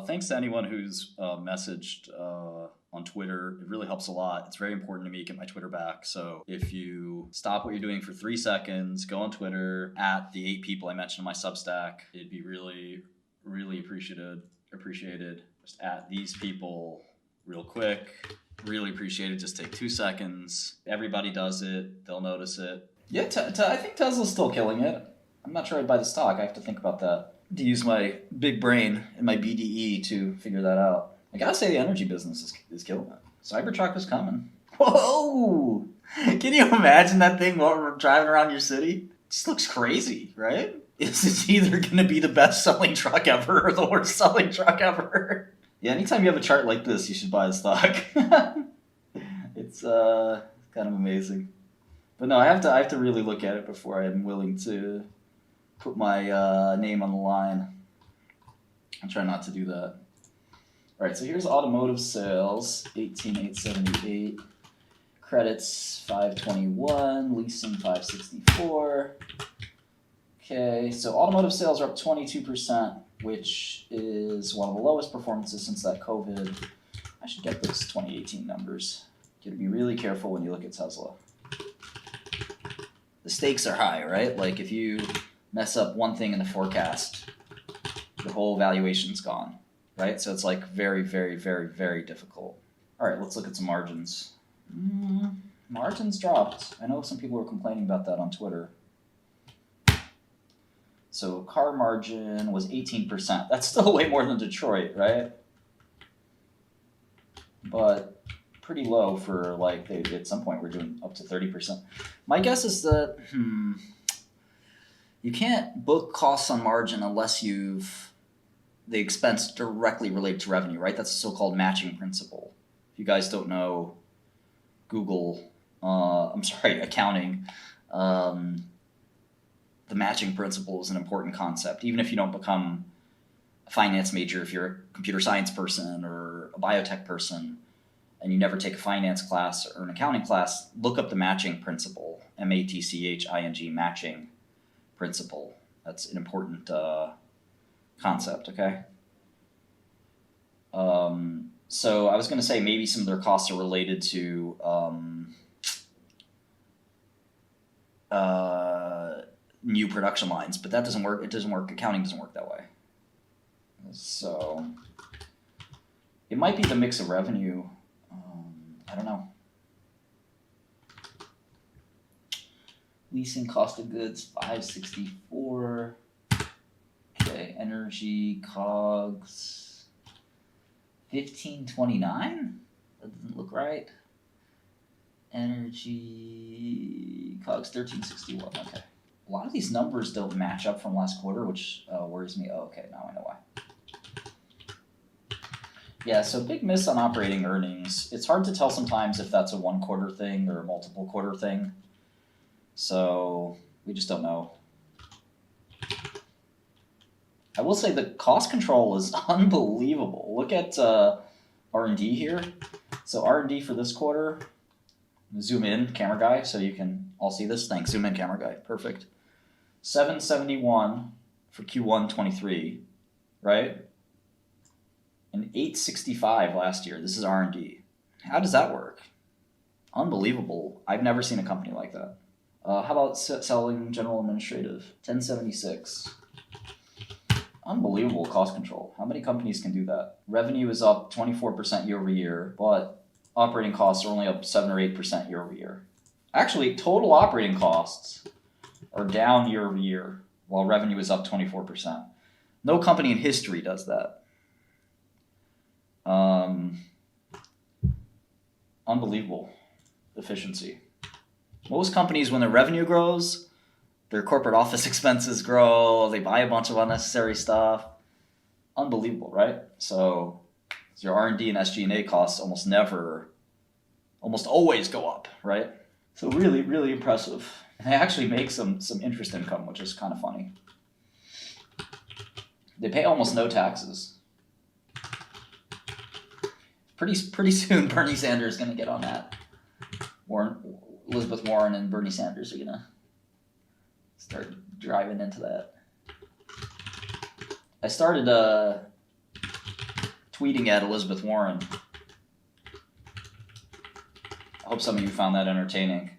Thanks to anyone who's messaged on Twitter. It really helps a lot. It's very important to me to get my Twitter back. So if you stop what you're doing for 3 seconds, go on Twitter at the 8 people I mentioned in my Substack. It'd be really, really appreciated. Just at these people real quick. Really appreciate it. Just take 2 seconds. Everybody does it. They'll notice it. Yeah, I think Tesla's still killing it. I'm not sure I'd buy the stock. I have to think about that. To use my big brain and my BDE to figure that out. I gotta say the energy business is killing it. Cybertruck is coming. Whoa! Can you imagine that thing while we're driving around your city? It just looks crazy, right? It's either gonna be the best-selling truck ever or the worst-selling truck ever. Yeah, anytime you have a chart like this, you should buy the stock. It's kind of amazing. But no, I have to really look at it before I'm willing to put my name on the line. I'll try not to do that. All right, so here's automotive sales, 18,878. Credits, 521. Leasing, 564. Okay, so automotive sales are up 22%, which is one of the lowest performances since that COVID. I should get those 2018 numbers. You gotta be really careful when you look at Tesla. The stakes are high, right? Like if you mess up one thing in the forecast, the whole valuation's gone, right? So it's like very, very, very, very difficult. All right, let's look at some margins. Margins dropped. I know some people were complaining about that on Twitter. So car margin was 18%. That's still way more than Detroit, right? But pretty low for like they at some point were doing up to 30%. My guess is that you can't book costs on margin unless you've the expense directly related to revenue, right? That's the so-called matching principle. If you guys don't know accounting, the matching principle is an important concept. Even if you don't become a finance major, if you're a computer science person or a biotech person, and you never take a finance class or an accounting class, look up the matching principle, matching, matching principle. That's an important concept, okay? So I was going to say maybe some of their costs are related to new production lines, but that doesn't work. It doesn't work. Accounting doesn't work that way. So it might be the mix of revenue. I don't know. Leasing cost of goods, 564. Okay, energy, COGS, 1529? That doesn't look right. Energy, COGS, 1361, okay. A lot of these numbers don't match up from last quarter, which worries me. Oh, okay, now I know why. Yeah, so big miss on operating earnings. It's hard to tell sometimes if that's a 1 quarter thing or a multiple quarter thing. So we just don't know. I will say the cost control is unbelievable. Look at R&D here. So R&D for this quarter, zoom in, camera guy, so you can all see this. Thanks, zoom in, camera guy, perfect. 771 for Q1 23, right? And 865 last year. This is R&D. How does that work? Unbelievable. I've never seen a company like that. How about selling general administrative? 1076. Unbelievable cost control. How many companies can do that? Revenue is up 24% year over year, but operating costs are only up 7 or 8% year over year. Actually, total operating costs are down year over year, while revenue is up 24%. No company in history does that. Unbelievable efficiency. Most companies, when their revenue grows, their corporate office expenses grow, they buy a bunch of unnecessary stuff. Unbelievable, right? So your R&D and SG&A costs almost always go up, right? So really, really impressive. And they actually make some interest income, which is kind of funny. They pay almost no taxes. Pretty soon, Bernie Sanders is going to get on that. Elizabeth Warren and Bernie Sanders are going to start driving into that. I started tweeting at Elizabeth Warren. I hope some of you found that entertaining.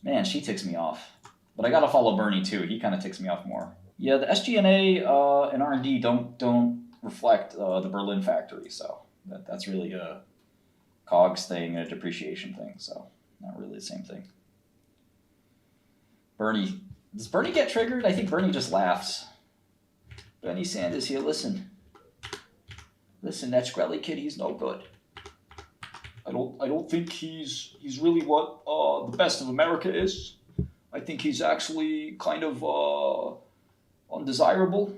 Man, she ticks me off. But I gotta follow Bernie too. He kind of ticks me off more. Yeah, the SG&A and R&D don't reflect the Berlin factory, so that's really a COGS thing and a depreciation thing. So not really the same thing. Bernie, does Bernie get triggered? I think Bernie just laughs. Bernie Sanders here, listen, that Shkreli kid, he's no good. I don't think he's really what the best of America is. I think he's actually kind of undesirable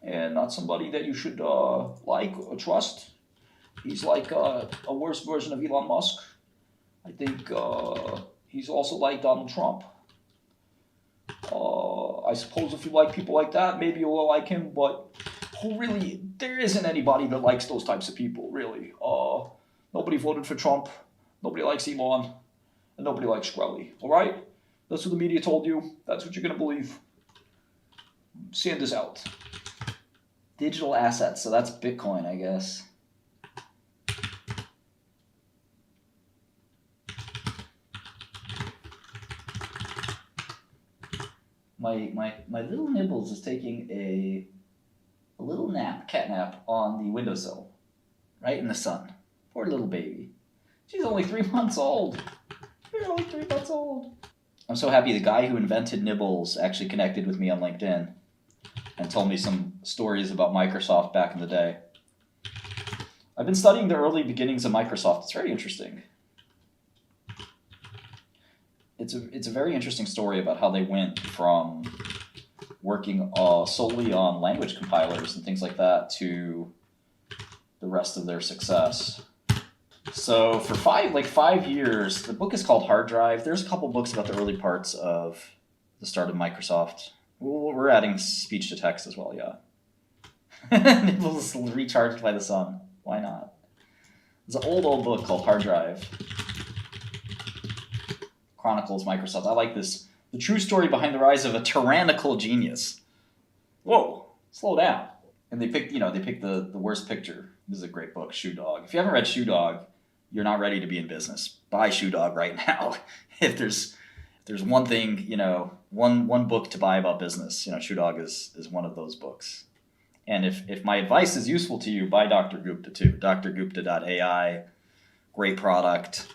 and not somebody that you should like or trust. He's like a worse version of Elon Musk. I think he's also like Donald Trump. I suppose if you like people like that, maybe you'll like him, but there isn't anybody that likes those types of people, really. Nobody voted for Trump, nobody likes Elon, and nobody likes Shkreli, all right? That's what the media told you. That's what you're going to believe. Sanders out. Digital assets, so that's Bitcoin, I guess. My little Nibbles is taking a little cat nap on the windowsill, right in the sun. Poor little baby. She's only 3 months old. You're only 3 months old. I'm so happy the guy who invented Nibbles actually connected with me on LinkedIn and told me some stories about Microsoft back in the day. I've been studying the early beginnings of Microsoft. It's very interesting. It's a very interesting story about how they went from working solely on language compilers and things like that to the rest of their success. So for 5 years, the book is called Hard Drive. There's a couple books about the early parts of the start of Microsoft. We're adding speech to text as well, yeah. Nibbles recharged by the sun. Why not? It's an old book called Hard Drive. Chronicles Microsoft. I like this. The true story behind the rise of a tyrannical genius. Whoa, slow down. And they picked the worst picture. This is a great book, Shoe Dog. If you haven't read Shoe Dog, you're not ready to be in business. Buy Shoe Dog right now. If there's one thing, one book to buy about business, Shoe Dog is one of those books. And if my advice is useful to you, buy Dr. Gupta too. 𝗪𝗪𝗪𝗪𝗪.ai. Great product.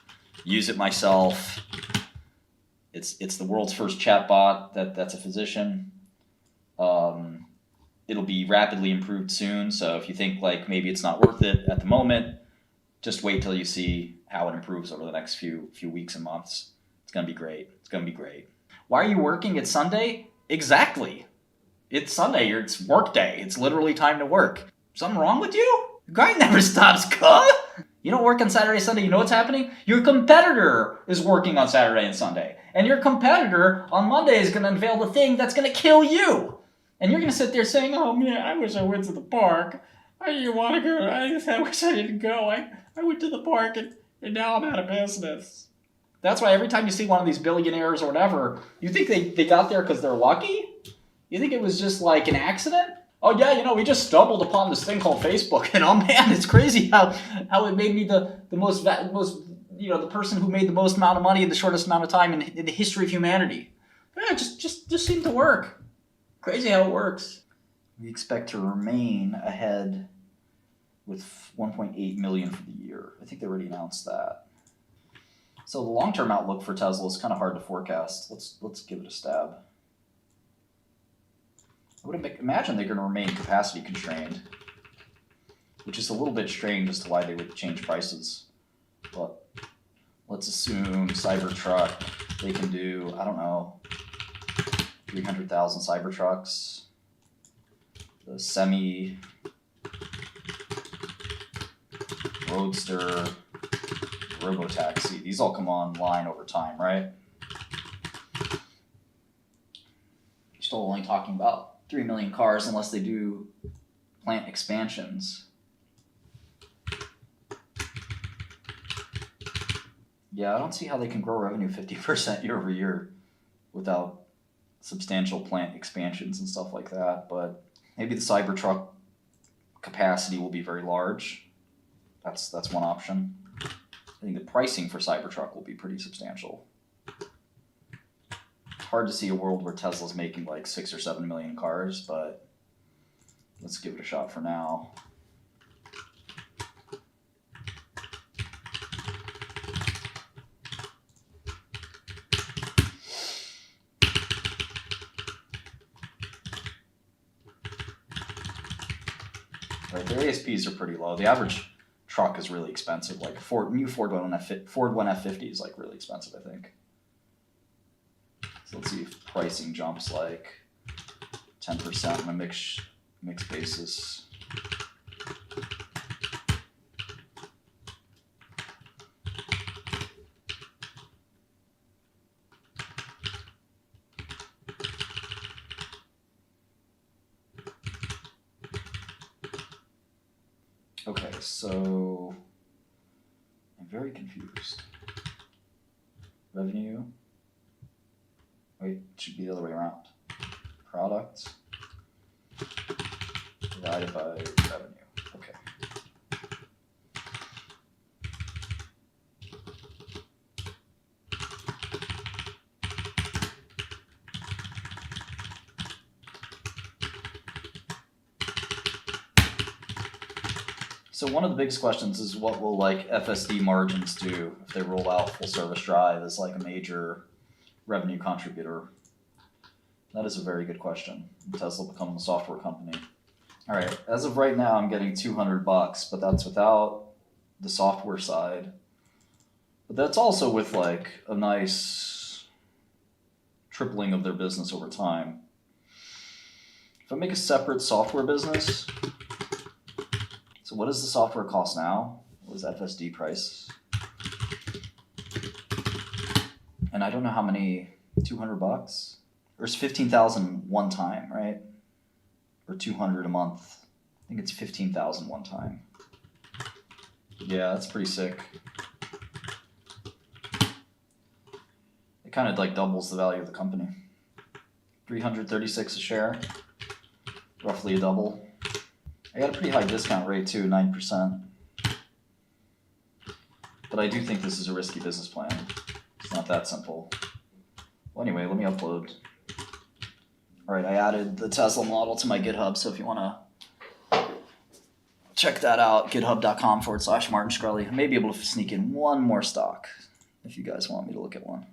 Use it myself. It's the world's first chatbot that's a physician. It'll be rapidly improved soon. So if you think like maybe it's not worth it at the moment, just wait till you see how it improves over the next few weeks and months. It's gonna be great. It's gonna be great. Why are you working? It's Sunday? Exactly. It's Sunday. It's work day. It's literally time to work. Something wrong with you? The grind never stops, cuh! You don't work on Saturday, Sunday. You know what's happening? Your competitor is working on Saturday and Sunday. And your competitor on Monday is going to unveil the thing that's going to kill you. And you're going to sit there saying, oh man, I wish I went to the park. I didn't want to go. I wish I didn't go. I went to the park and now I'm out of business. That's why every time you see one of these billionaires or whatever, you think they got there because they're lucky? You think it was just like an accident? Oh yeah, we just stumbled upon this thing called Facebook, and oh man, it's crazy how it made me the most the person who made the most amount of money in the shortest amount of time in the history of humanity. Yeah, just seemed to work. Crazy how it works. We expect to remain ahead with 1.8 million for the year. I think they already announced that. So the long-term outlook for Tesla is kind of hard to forecast. Let's give it a stab. I would imagine they're going to remain capacity constrained, which is a little bit strange as to why they would change prices. But let's assume Cybertruck, they can do, 300,000 Cybertrucks. The Semi, Roadster, Robotaxi, these all come online over time, right? You're still only talking about 3 million cars unless they do plant expansions. Yeah, I don't see how they can grow revenue 50% year over year without substantial plant expansions and stuff like that. But maybe the Cybertruck capacity will be very large. That's one option. I think the pricing for Cybertruck will be pretty substantial. It's hard to see a world where Tesla's making like 6 or 7 million cars, but let's give it a shot for now. Right, their ASPs are pretty low. The average truck is really expensive. Like new Ford One F50 is like really expensive, I think. So let's see if pricing jumps like 10% on a mixed basis. Okay, so I'm very confused. Revenue. Wait, it should be the other way around. Products divided by revenue. Okay. So one of the biggest questions is what will like FSD margins do if they roll out full service drive as like a major revenue contributor? That is a very good question. Tesla becoming a software company. All right, as of right now, I'm getting $200, but that's without the software side. But that's also with like a nice tripling of their business over time. If I make a separate software business, so what does the software cost now? What is FSD price? And I don't know how many, $200? Or it's 15,000 one time, right? Or 200 a month. I think it's 15,000 one time. Yeah, that's pretty sick. It kind of like doubles the value of the company. 336 a share, roughly a double. I got a pretty high discount rate too, 9%. But I do think this is a risky business plan. It's not that simple. Well, anyway, let me upload. All right, I added the Tesla model to my GitHub, so if you want to check that out, github.com/Martin Shkreli. I may be able to sneak in one more stock if you guys want me to look at one.